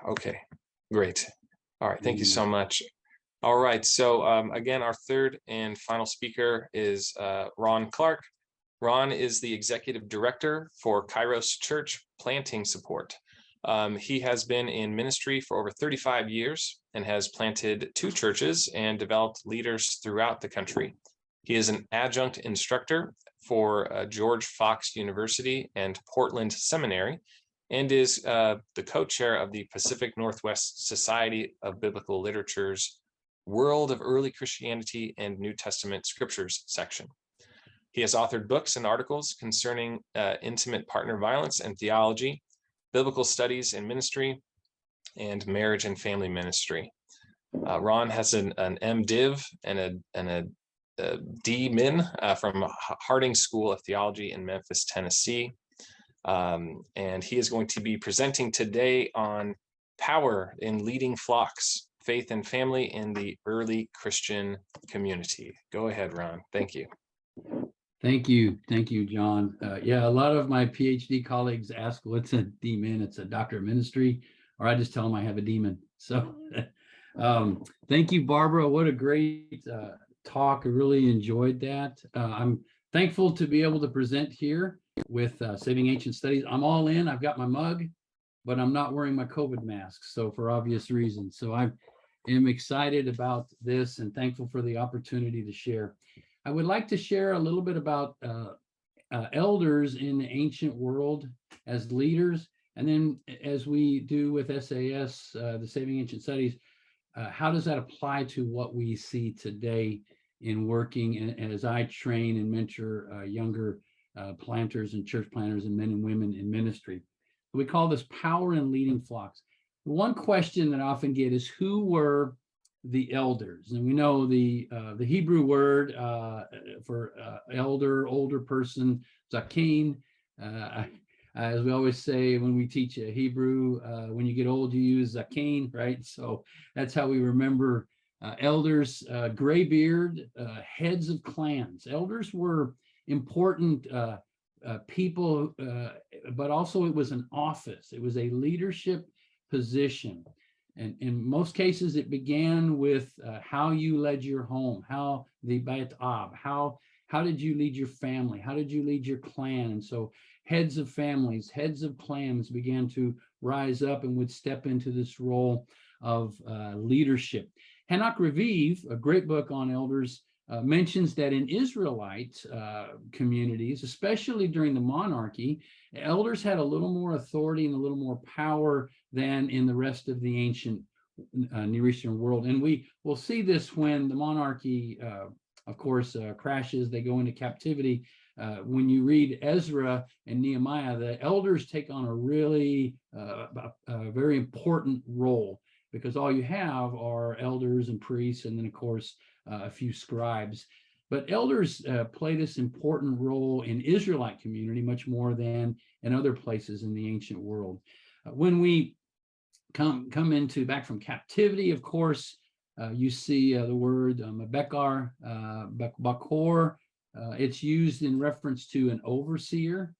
Okay, great. All right, thank you so much. All right, so again, our third and final speaker is Ron Clark. Ron is the executive director for Kairos Church Planting Support. He has been in ministry for over 35 years and has planted 2 churches and developed leaders throughout the country. He is an adjunct instructor for George Fox University and Portland Seminary, and is the co-chair of the Pacific Northwest Society of Biblical Literature's World of Early Christianity and New Testament Scriptures section. He has authored books and articles concerning intimate partner violence and theology, biblical studies and ministry, and marriage and family ministry. Ron has an MDiv and a D-Min from Harding School of Theology in Memphis, Tennessee. And he is going to be presenting today on power in leading flocks, faith and family in the early Christian community. Go ahead, Ron. Thank you. Thank you, John. Yeah, a lot of my PhD colleagues ask, what's a D-Min? It's a doctor of ministry, or I just tell them I have a demon. So thank you, Barbara. What a great talk. I really enjoyed that. I'm thankful to be able to present here with Saving Ancient Studies. I'm all in. I've got my mug, but I'm not wearing my COVID mask, so for obvious reasons. So I am excited about this and thankful for the opportunity to share. I would like to share a little bit about elders in the ancient world as leaders, and then as we do with SAS, the Saving Ancient Studies, how does that apply to what we see today in working and as I train and mentor younger planters and church planters and men and women in ministry. We call this power in leading flocks. One question that I often get is, who were the elders? And we know the Hebrew word for elder, older person, zaken. As we always say when we teach Hebrew, when you get old, you use zaken, right? So that's how we remember elders, gray beard, heads of clans. Elders were important people, but also it was an office. It was a leadership position. And in most cases, it began with how you led your home, how the Beit Ab, how did you lead your family? How did you lead your clan? And so heads of families, heads of clans began to rise up and would step into this role of leadership. Henoch Reviv, a great book on elders, mentions that in Israelite communities, especially during the monarchy, elders had a little more authority and a little more power than in the rest of the ancient Near Eastern world. And we will see this when the monarchy, of course, crashes, they go into captivity. When you read Ezra and Nehemiah, the elders take on a really very important role, because all you have are elders and priests, and then, of course, a few scribes. But elders play this important role in Israelite community much more than in other places in the ancient world. When we come into back from captivity, of course, you see the word Bekar, Bakor. It's used in reference to an overseer.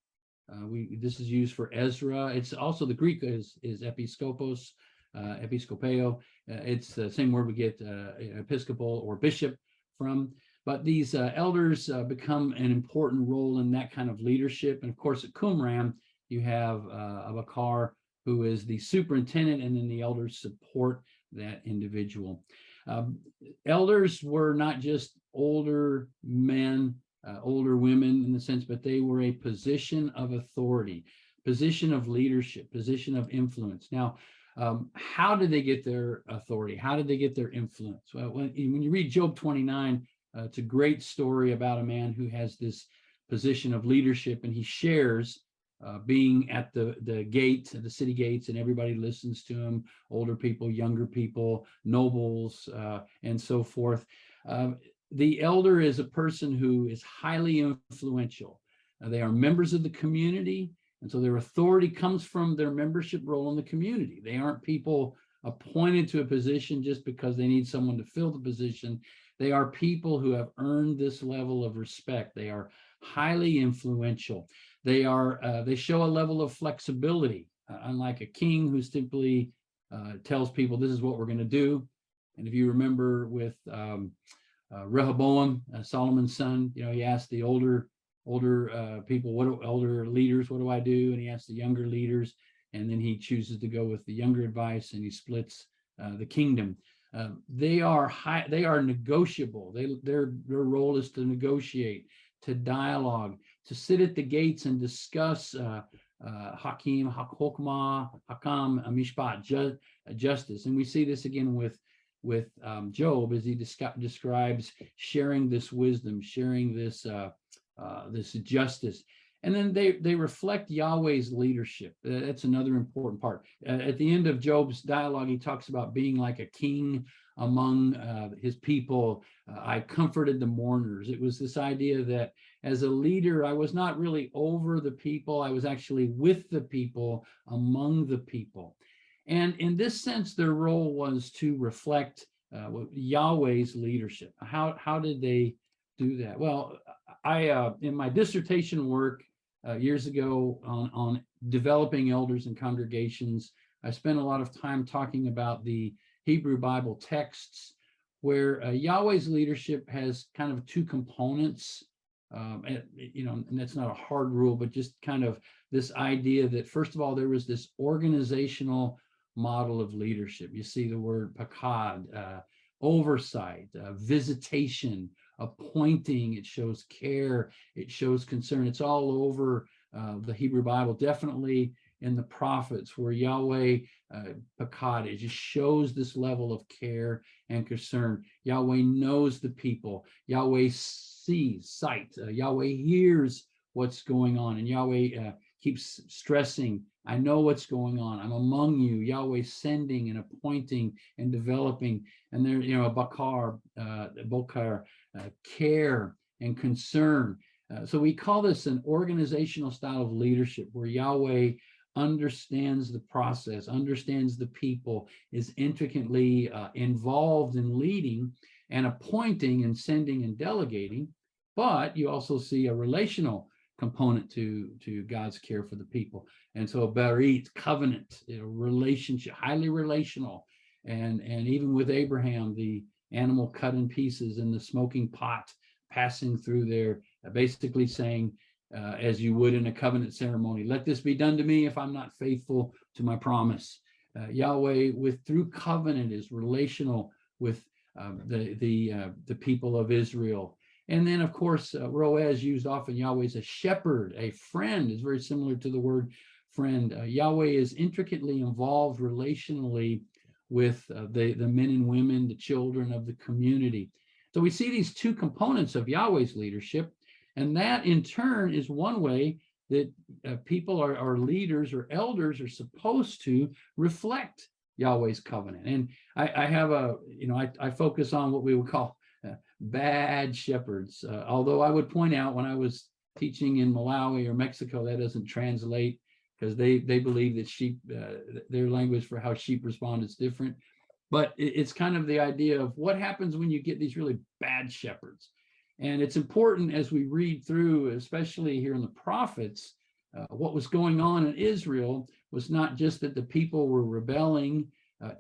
This is used for Ezra. It's also, the Greek is episkopos, episkopeo. It's the same word we get episcopal or bishop from. But these elders become an important role in that kind of leadership. And of course, at Qumran, you have a Bakar, who is the superintendent, and then the elders support that individual. Elders were not just older men, older women in the sense, but they were a position of authority, position of leadership, position of influence. Now, how did they get their authority? How did they get their influence? Well, when you read Job 29, it's a great story about a man who has this position of leadership, and he shares being at the gate, the city gates, and everybody listens to him, older people, younger people, nobles, and so forth. The elder is a person who is highly influential. They are members of the community, and so their authority comes from their membership role in the community. They aren't people appointed to a position just because they need someone to fill the position. They are people who have earned this level of respect. They are highly influential. They show a level of flexibility, unlike a king who's simply tells people this is what we're going to do. And if you remember with Rehoboam, Solomon's son, he asked the older people, older leaders, what do I do? And he asked the younger leaders, and then he chooses to go with the younger advice, and he splits the kingdom. They are negotiable. Their role is to negotiate, to dialogue, to sit at the gates and discuss Hakam, Mishpat, justice. And we see this again with Job, as he describes sharing this wisdom, sharing this justice. And then they reflect Yahweh's leadership. That's another important part. At the end of Job's dialogue, he talks about being like a king among his people. I comforted the mourners. It was this idea that as a leader, I was not really over the people. I was actually with the people, among the people. And in this sense, their role was to reflect Yahweh's leadership. How did they do that? Well, I in my dissertation work years ago on developing elders and congregations, I spent a lot of time talking about the Hebrew Bible texts, where Yahweh's leadership has kind of two components. And that's not a hard rule, but just kind of this idea that, first of all, there was this organizational model of leadership. You see the word pakad, oversight, visitation, appointing. It shows care, it shows concern. It's all over the Hebrew Bible, definitely in the prophets, where Yahweh, pakad, it just shows this level of care and concern. Yahweh knows the people. Yahweh sees, sight. Yahweh hears what's going on, and Yahweh keeps stressing, I know what's going on. I'm among you. Yahweh sending and appointing and developing. And there, bakar, care and concern. So we call this an organizational style of leadership, where Yahweh understands the process, understands the people, is intricately involved in leading and appointing and sending and delegating. But you also see a relational component to God's care for the people. And so Berit, covenant, relationship, highly relational. And even with Abraham, the animal cut in pieces in the smoking pot, passing through there, basically saying, as you would in a covenant ceremony, let this be done to me if I'm not faithful to my promise. Yahweh, through covenant, is relational with the people of Israel. And then, of course, Roez, used often, Yahweh is a shepherd, a friend, is very similar to the word friend. Yahweh is intricately involved relationally with the men and women, the children of the community. So we see these two components of Yahweh's leadership, and that in turn is one way that people are leaders or elders are supposed to reflect Yahweh's covenant. And I have I focus on what we would call bad shepherds. Although I would point out, when I was teaching in Malawi or Mexico, that doesn't translate, because they believe that sheep, their language for how sheep respond is different. But it's kind of the idea of what happens when you get these really bad shepherds. And it's important, as we read through, especially here in the prophets, what was going on in Israel was not just that the people were rebelling,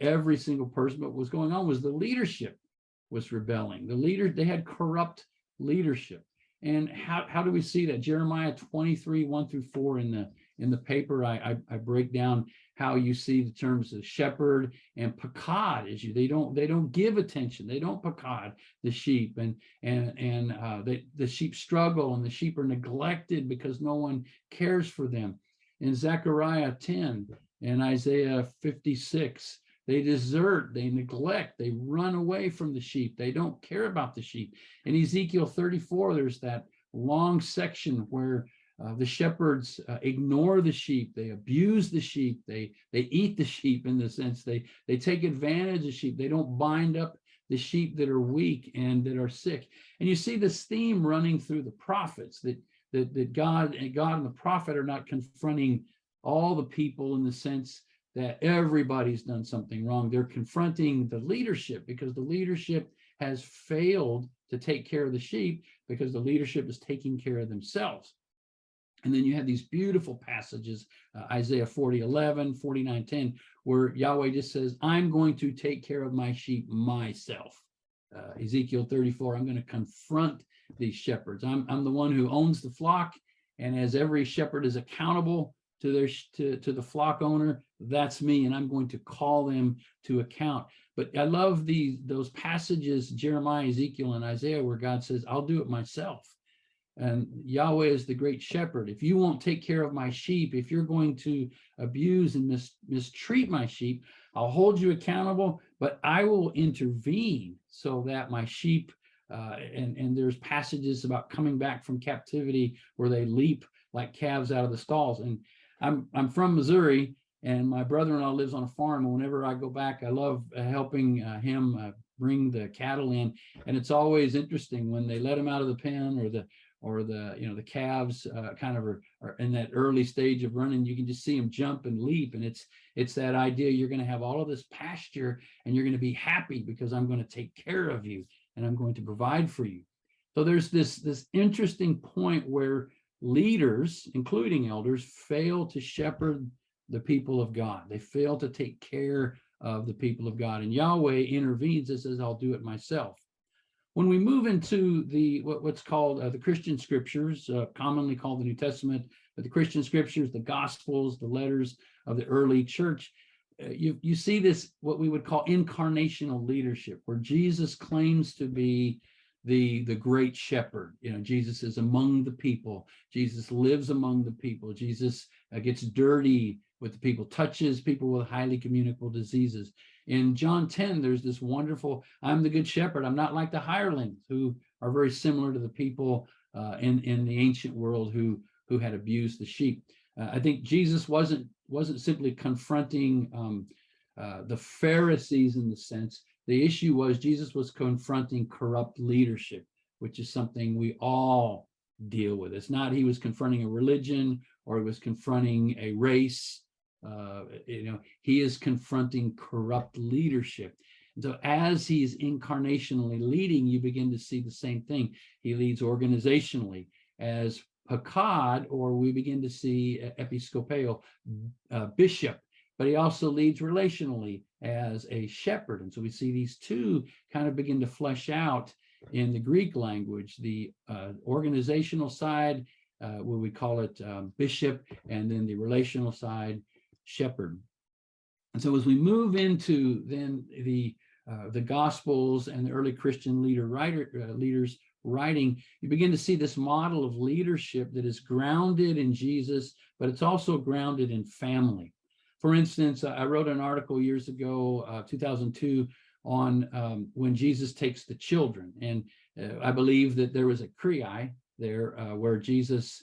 every single person, but what was going on was the leadership was rebelling. They had corrupt leadership. And how do we see that? Jeremiah 23, 1-4 in the paper, I break down how you see the terms of shepherd and pakad. They don't give attention. They don't pakad the sheep, and the sheep struggle, and the sheep are neglected because no one cares for them. In Zechariah 10 and Isaiah 56, they desert, they neglect, they run away from the sheep. They don't care about the sheep. In Ezekiel 34, there's that long section where the shepherds ignore the sheep, they abuse the sheep, they eat the sheep, in the sense they take advantage of sheep. They don't bind up the sheep that are weak and that are sick. And you see this theme running through the prophets, that God and the prophet are not confronting all the people in the sense that everybody's done something wrong. They're confronting the leadership, because the leadership has failed to take care of the sheep, because the leadership is taking care of themselves. And then you have these beautiful passages, Isaiah 40:11, 49:10, where Yahweh just says, I'm going to take care of my sheep myself. Ezekiel 34, I'm going to confront these shepherds. I'm the one who owns the flock. And as every shepherd is accountable to the flock owner, that's me. And I'm going to call them to account. But I love those passages, Jeremiah, Ezekiel, and Isaiah, where God says, I'll do it myself. And Yahweh is the great shepherd. If you won't take care of my sheep, if you're going to abuse and mistreat my sheep, I'll hold you accountable, but I will intervene so that my sheep, and there's passages about coming back from captivity where they leap like calves out of the stalls. And I'm from Missouri, and my brother-in-law lives on a farm. And whenever I go back, I love helping him bring the cattle in. And it's always interesting when they let him out of the pen, or the calves kind of are in that early stage of running. You can just see them jump and leap. And it's that idea, you're going to have all of this pasture and you're going to be happy because I'm going to take care of you and I'm going to provide for you. So there's this interesting point where leaders, including elders, fail to shepherd the people of God. They fail to take care of the people of God. And Yahweh intervenes and says, I'll do it myself. When we move into what's called the Christian scriptures, commonly called the New Testament, but the Christian scriptures, the Gospels, the letters of the early church, you see this, what we would call incarnational leadership, where Jesus claims to be the great shepherd. Jesus is among the people. Jesus lives among the people. Jesus gets dirty with the people, touches people with highly communicable diseases. In John 10, there's this wonderful, I'm the good shepherd. I'm not like the hirelings, who are very similar to the people in the ancient world who had abused the sheep. I think Jesus wasn't simply confronting the Pharisees in the sense. The issue was Jesus was confronting corrupt leadership, which is something we all deal with. It's not he was confronting a religion or he was confronting a race. He is confronting corrupt leadership. And so as he's incarnationally leading, you begin to see the same thing. He leads organizationally as Hakad, or we begin to see episkopeo, bishop, but he also leads relationally as a shepherd. And so we see these two kind of begin to flesh out in the Greek language, the organizational side, where we call it bishop, and then the relational side, shepherd. And so as we move into then the Gospels and the early Christian leaders writing, you begin to see this model of leadership that is grounded in Jesus, but it's also grounded in family. For instance, I wrote an article years ago, 2002, on when Jesus takes the children. And I believe that there was a kriai there where Jesus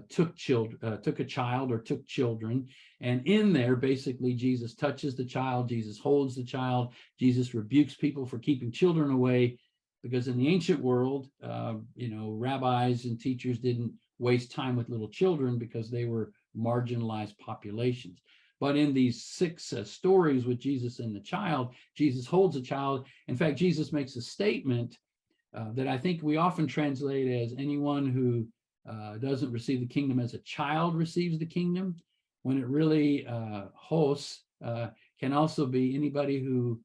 took a child or took children. And in there, basically, Jesus touches the child, Jesus holds the child, Jesus rebukes people for keeping children away, because in the ancient world, rabbis and teachers didn't waste time with little children because they were marginalized populations. But in these 6 stories with Jesus and the child, Jesus holds a child. In fact, Jesus makes a statement that I think we often translate as anyone who doesn't receive the kingdom as a child receives the kingdom, when it really hosts can also be anybody who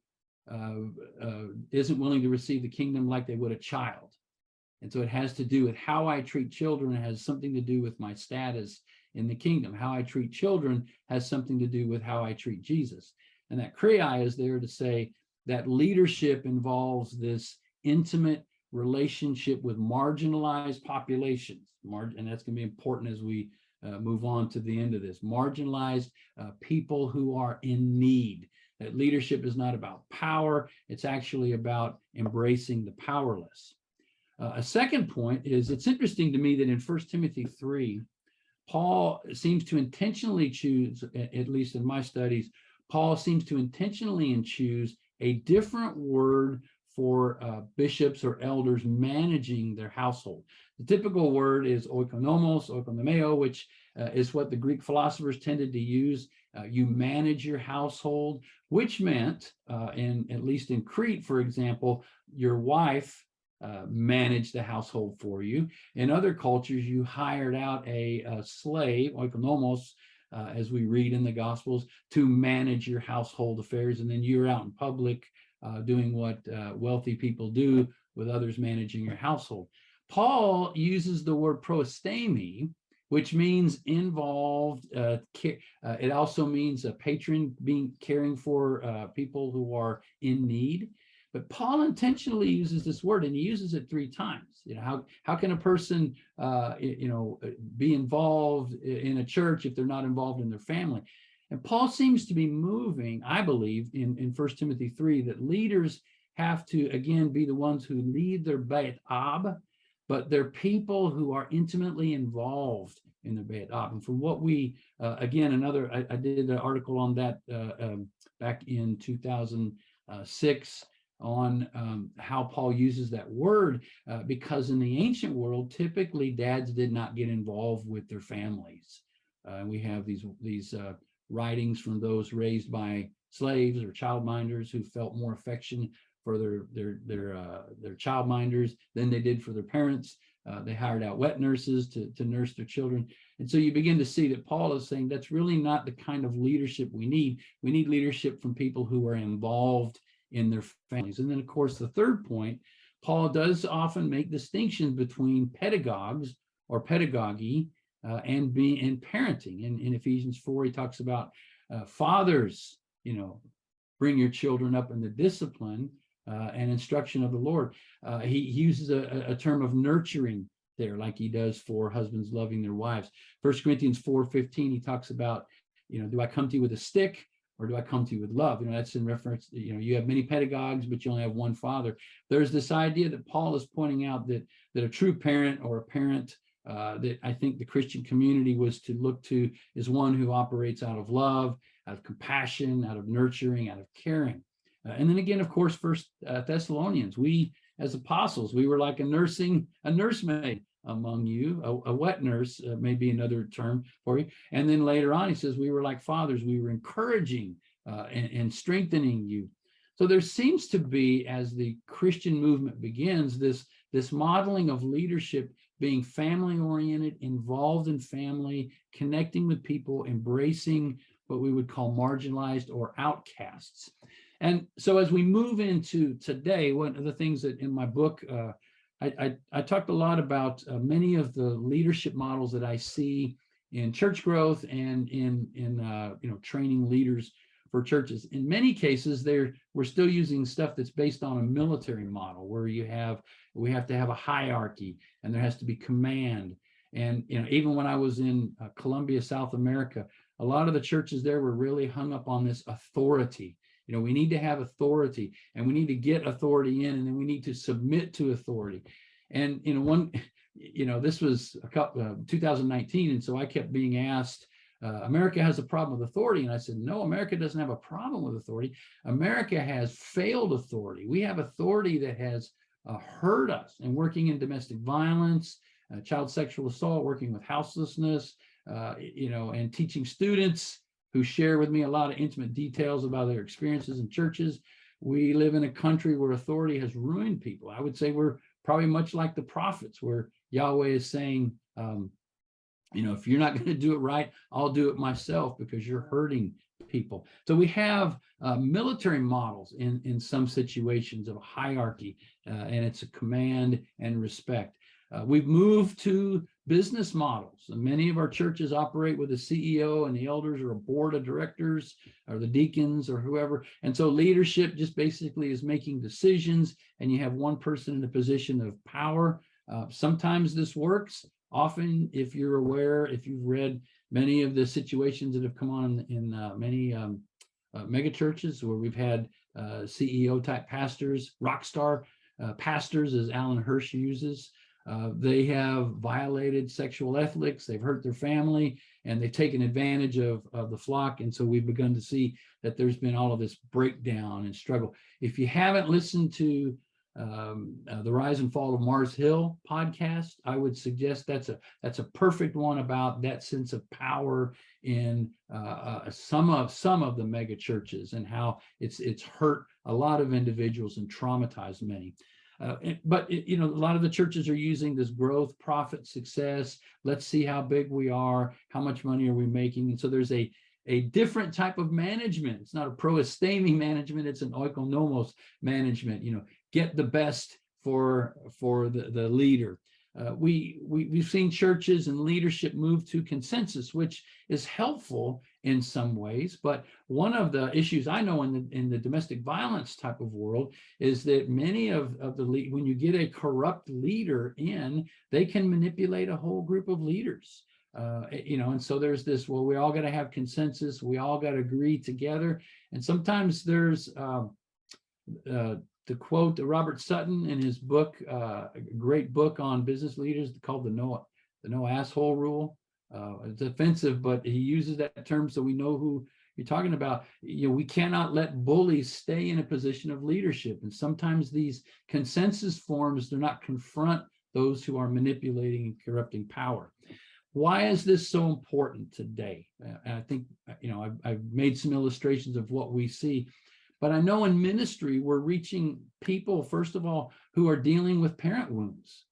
isn't willing to receive the kingdom like they would a child. And so it has to do with how I treat children. It has something to do with my status in the kingdom. How I treat children has something to do with how I treat Jesus. And that kriai is there to say that leadership involves this intimate relationship with marginalized populations. And that's going to be important as we move on to the end of this. Marginalized people who are in need. That leadership is not about power. It's actually about embracing the powerless. A second point is, it's interesting to me that in 1 Timothy 3, Paul seems to intentionally choose, at least in my studies, Paul seems to intentionally choose a different word for bishops or elders managing their household. The typical word is oikonomos, oikonomeo, which is what the Greek philosophers tended to use. You manage your household, which meant, at least in Crete, for example, your wife manage the household for you. In other cultures, you hired out a slave, oikonomos, as we read in the Gospels, to manage your household affairs. And then you're out in public doing what wealthy people do, with others managing your household. Paul uses the word proestemi, which means involved. It also means a patron, caring for people who are in need. But Paul intentionally uses this word, and he uses it 3 times. How can a person be involved in a church if they're not involved in their family? And Paul seems to be moving, I believe, in 1 Timothy 3, that leaders have to, again, be the ones who lead their Beit Ab, but they're people who are intimately involved in their Beit Ab. And from what we, I did an article on that back in 2006 on how Paul uses that word, because in the ancient world, typically dads did not get involved with their families. We have these writings from those raised by slaves or childminders who felt more affection for their childminders than they did for their parents. They hired out wet nurses to nurse their children. And so you begin to see that Paul is saying that's really not the kind of leadership we need. We need leadership from people who are involved in their families. And then, of course, the third point, Paul does often make distinctions between pedagogues or pedagogy and parenting. In Ephesians 4, he talks about fathers, bring your children up in the discipline and instruction of the Lord. He uses a term of nurturing there, like he does for husbands loving their wives. 1 Corinthians 4:15, he talks about, do I come to you with a stick, or do I come to you with love? That's in reference, you have many pedagogues, but you only have one father. There's this idea that Paul is pointing out that a true parent, or a parent that I think the Christian community was to look to, is one who operates out of love, out of compassion, out of nurturing, out of caring. And then again, of course, First Thessalonians, we as apostles, we were like a nursemaid among you, a wet nurse, may be another term for you. And then later on, he says, we were like fathers, we were encouraging and strengthening you. So there seems to be, as the Christian movement begins, this modeling of leadership being family-oriented, involved in family, connecting with people, embracing what we would call marginalized or outcasts. And so as we move into today, one of the things that in my book, I talked a lot about many of the leadership models that I see in church growth and in training leaders for churches. In many cases, we're still using stuff that's based on a military model, where we have to have a hierarchy, and there has to be command. And even when I was in Colombia, South America, a lot of the churches there were really hung up on this authority. We need to have authority, and we need to get authority in, and then we need to submit to authority. And this was 2019, and so I kept being asked, America has a problem with authority. And I said, no, America doesn't have a problem with authority. America has failed authority. We have authority that has hurt us, and working in domestic violence, child sexual assault, working with houselessness, and teaching students who share with me a lot of intimate details about their experiences in churches. We live in a country where authority has ruined people. I would say we're probably much like the prophets, where Yahweh is saying, if you're not going to do it right, I'll do it myself, because you're hurting people. So we have military models in some situations of a hierarchy, and it's a command and respect. We've moved to business models. And many of our churches operate with a CEO and the elders, or a board of directors, or the deacons, or whoever. And so leadership just basically is making decisions, and you have one person in a position of power. Sometimes this works. Often, if you're aware, if you've read many of the situations that have come on in many mega churches, where we've had CEO type pastors, rock star pastors, as Alan Hirsch uses, they have violated sexual ethics, they've hurt their family, and they've taken advantage of the flock. And so we've begun to see that there's been all of this breakdown and struggle. If you haven't listened to the Rise and Fall of Mars Hill podcast, I would suggest that's a perfect one about that sense of power in some of the mega churches, and how it's hurt a lot of individuals and traumatized many. But a lot of the churches are using this growth, profit, success. Let's see how big we are, how much money are we making, and so there's a different type of management. It's not a proestemi management; it's an oikonomos management. Get the best for the leader. We've seen churches and leadership move to consensus, which is helpful in some ways. But one of the issues I know in the domestic violence type of world is that many of when you get a corrupt leader in, they can manipulate a whole group of leaders. And so there's this, well, we all got to have consensus. We all got to agree together. And sometimes there's to quote Robert Sutton in his book, a great book on business leaders called the no asshole rule. It's offensive, but he uses that term so we know who you're talking about. We cannot let bullies stay in a position of leadership. And sometimes these consensus forms do not confront those who are manipulating and corrupting power. Why is this so important today? And I think, I've made some illustrations of what we see. But I know in ministry, we're reaching people, first of all, who are dealing with parent wounds.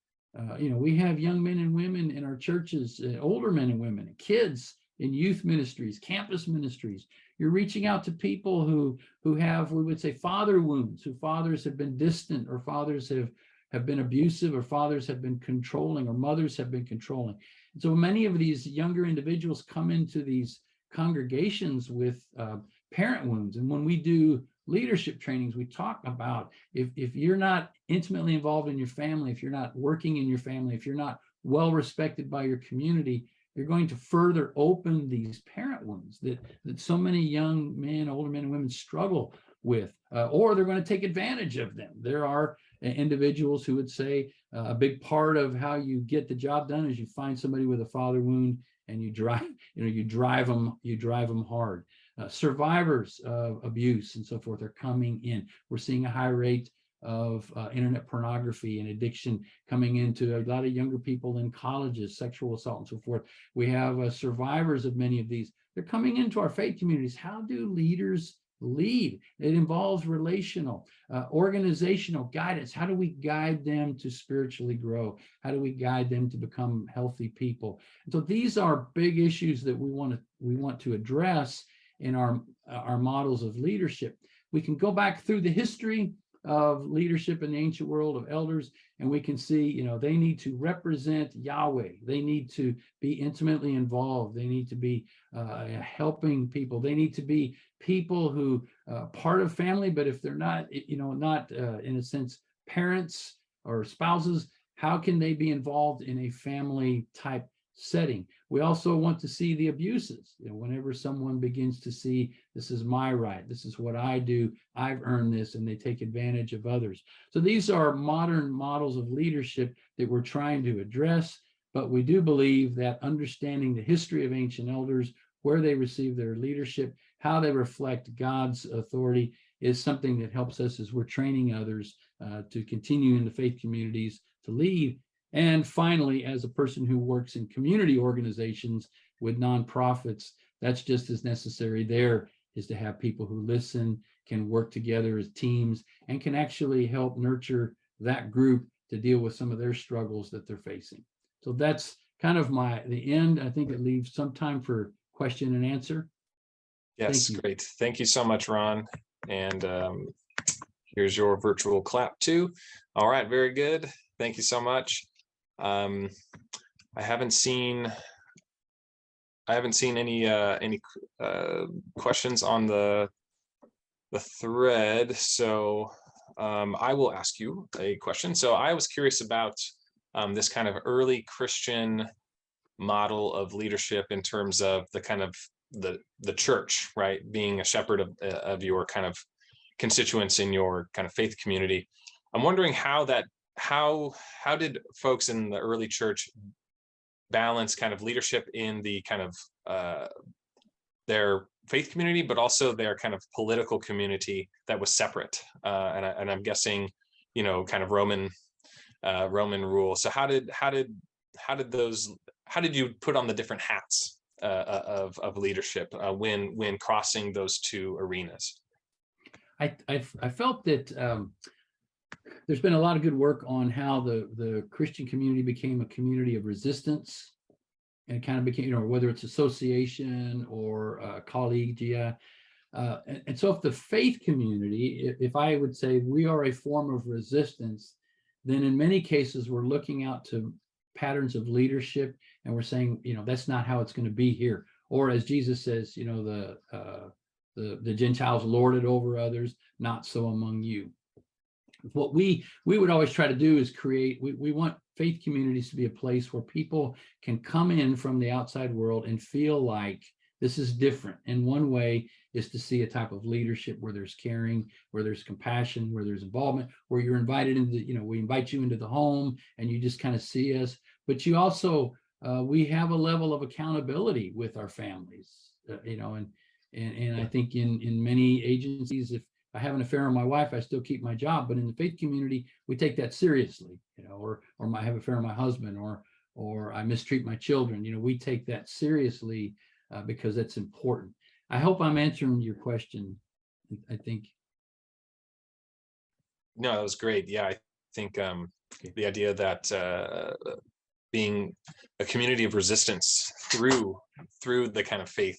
We have young men and women in our churches, older men and women, kids in youth ministries, campus ministries. You're reaching out to people who have, we would say, father wounds, whose fathers have been distant, or fathers have been abusive, or fathers have been controlling, or mothers have been controlling. And so many of these younger individuals come into these congregations with parent wounds. And when we do leadership trainings, we talk about if you're not intimately involved in your family, if you're not working in your family, if you're not well respected by your community, you're going to further open these parent wounds that so many young men, older men and women struggle with, or they're going to take advantage of them. There are individuals who would say a big part of how you get the job done is you find somebody with a father wound and you drive them hard. Survivors of abuse and so forth are coming in. We're seeing a high rate of internet pornography and addiction coming into a lot of younger people in colleges, sexual assault and so forth. We have survivors of many of these. They're coming into our faith communities. How do leaders lead? It involves relational, organizational guidance. How do we guide them to spiritually grow? How do we guide them to become healthy people? And so these are big issues that we want to address in our models of leadership. We can go back through the history of leadership in the ancient world of elders, and we can see, they need to represent Yahweh. They need to be intimately involved. They need to be helping people. They need to be people who part of family, but if they're not, not in a sense parents or spouses, how can they be involved in a family type setting? We also want to see the abuses. Whenever someone begins to see, this is my right, this is what I do, I've earned this, and they take advantage of others. So these are modern models of leadership that we're trying to address, but we do believe that understanding the history of ancient elders, where they receive their leadership, how they reflect God's authority, is something that helps us as we're training others to continue in the faith communities to lead. And finally, as a person who works in community organizations with nonprofits, that's just as necessary. There is to have people who listen, can work together as teams, and can actually help nurture that group to deal with some of their struggles that they're facing. So that's kind of the end. I think it leaves some time for question and answer. Yes, great. Thank you so much, Ron. And here's your virtual clap too. All right, very good. Thank you so much. I haven't seen any questions on the thread, so I will ask you a question. So I was curious about this kind of early Christian model of leadership in terms of the kind of the church, right? Being a shepherd of your kind of constituents in your kind of faith community. I'm wondering how did folks in the early church balance kind of leadership in the kind of their faith community, but also their kind of political community that was separate, and I'm guessing, kind of Roman rule. So how did you put on the different hats of leadership when crossing those two arenas? I felt that there's been a lot of good work on how the Christian community became a community of resistance, and kind of became, whether it's association or colleague, yeah. And so if the faith community, if I would say we are a form of resistance, then in many cases we're looking out to patterns of leadership, and we're saying, that's not how it's going to be here. Or as Jesus says, the Gentiles lord it over others, not so among you. What we would always try to do is create, we want faith communities to be a place where people can come in from the outside world and feel like this is different. And one way is to see a type of leadership where there's caring, where there's compassion, where there's involvement, where you're invited into, we invite you into the home and you just kind of see us. But you also, we have a level of accountability with our families, and I think in many agencies, if I have an affair on my wife, I still keep my job. But in the faith community, we take that seriously, or I have an affair on my husband, or I mistreat my children. We take that seriously because that's important. I hope I'm answering your question. I think. No, that was great. Yeah, I think the idea that being a community of resistance through the kind of faith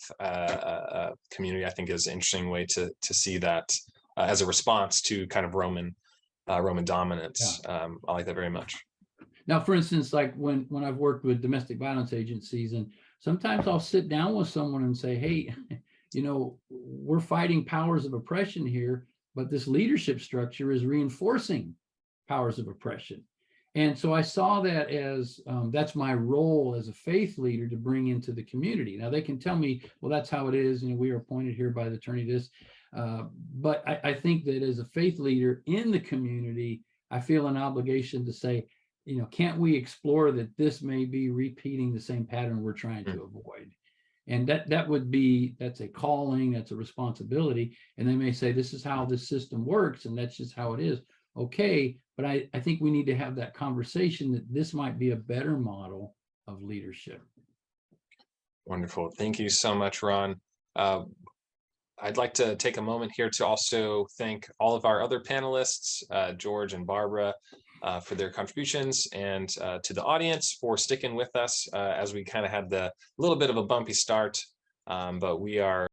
community, I think is an interesting way to see that as a response to kind of Roman dominance. Yeah. I like that very much. Now, for instance, like when I've worked with domestic violence agencies, and sometimes I'll sit down with someone and say, hey, we're fighting powers of oppression here, but this leadership structure is reinforcing powers of oppression. And so I saw that as that's my role as a faith leader to bring into the community. Now they can tell me, well, that's how it is. We are appointed here by the attorney this. But I think that as a faith leader in the community, I feel an obligation to say, can't we explore that this may be repeating the same pattern we're trying to avoid? And that's a calling, that's a responsibility. And they may say, this is how this system works, and that's just how it is. Okay, but I think we need to have that conversation that this might be a better model of leadership. Wonderful. Thank you so much, Ron. I'd like to take a moment here to also thank all of our other panelists, George and Barbara, for their contributions, and to the audience for sticking with us as we kind of had the little bit of a bumpy start, but we are